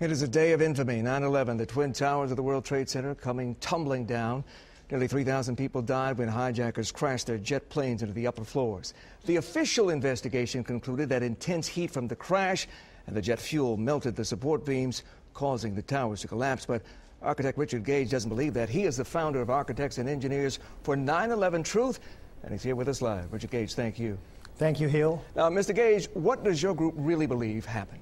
It is a day of infamy, 9/11, the Twin Towers of the World Trade Center coming tumbling down. Nearly 3,000 people died when hijackers crashed their jet planes into the upper floors. The official investigation concluded that intense heat from the crash and the jet fuel melted the support beams, causing the towers to collapse. But architect Richard Gage doesn't believe that. He is the founder of Architects and Engineers for 9/11 Truth, and he's here with us live. Richard Gage, thank you. Thank you, Hill. Now, Mr. Gage, what does your group really believe happened?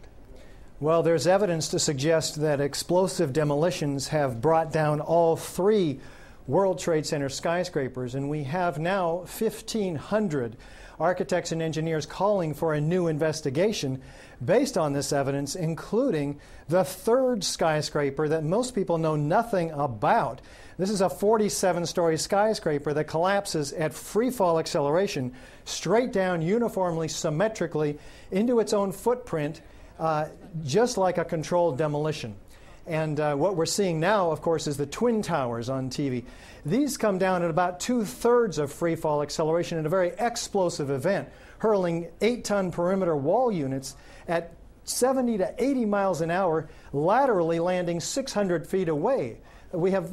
Well, there's evidence to suggest that explosive demolitions have brought down all three World Trade Center skyscrapers, and we have now 1,500 architects and engineers calling for a new investigation based on this evidence, including the third skyscraper that most people know nothing about. This is a 47-story skyscraper that collapses at free-fall acceleration straight down uniformly, symmetrically into its own footprint, just like a controlled demolition. And what we're seeing now, of course, is the Twin Towers on TV. These come down at about 2/3 of free fall acceleration in a very explosive event, hurling 8-ton perimeter wall units at 70 to 80 miles an hour, laterally landing 600 feet away. We have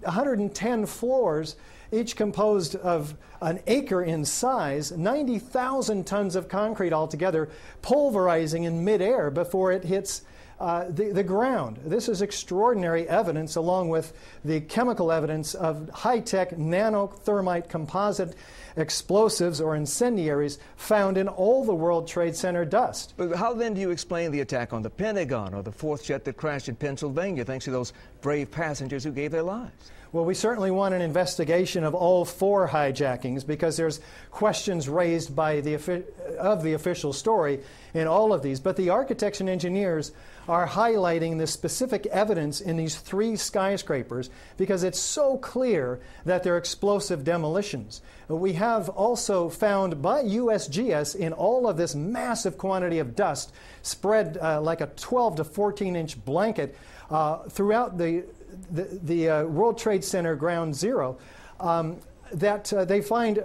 110 floors, each composed of an acre in size, 90,000 tons of concrete altogether, pulverizing in midair before it hits the ground. This is extraordinary evidence, along with the chemical evidence of high-tech nanothermite composite explosives or incendiaries found in all the World Trade Center dust. But how then do you explain the attack on the Pentagon or the fourth jet that crashed in Pennsylvania thanks to those brave passengers who gave their lives? Well, we certainly want an investigation of all four hijackings because there's questions raised by the official story in all of these. But the architects and engineers are highlighting the specific evidence in these three skyscrapers because it's so clear that they're explosive demolitions. We have also found by USGS in all of this massive quantity of dust spread like a 12 to 14-inch blanket throughout the World Trade Center Ground Zero, that they find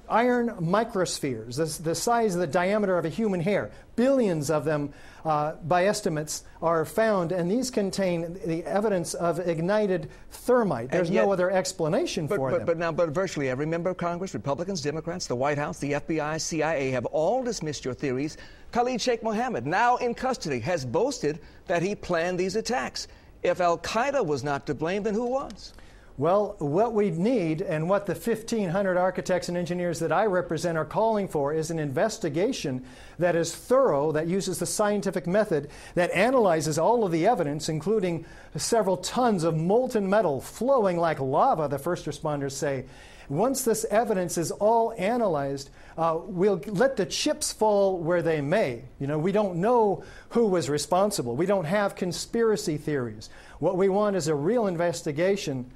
iron microspheres, the size of the diameter of a human hair. Billions of them, by estimates, are found, and these contain the evidence of ignited thermite. There's no other explanation for them. But virtually every member of Congress, Republicans, Democrats, the White House, the FBI, CIA, have all dismissed your theories. Khalid Sheikh Mohammed, now in custody, has boasted that he planned these attacks. If Al-Qaeda was not to blame, then who was? Well, what we need and what the 1,500 architects and engineers that I represent are calling for is an investigation that is thorough, that uses the scientific method, that analyzes all of the evidence, including several tons of molten metal flowing like lava, the first responders say. Once this evidence is all analyzed, we'll let the chips fall where they may. You know, we don't know who was responsible. We don't have conspiracy theories. What we want is a real investigation.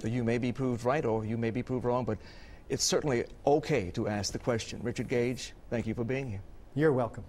You may be proved right or you may be proved wrong, but it's certainly okay to ask the question. Richard Gage, thank you for being here. You're welcome.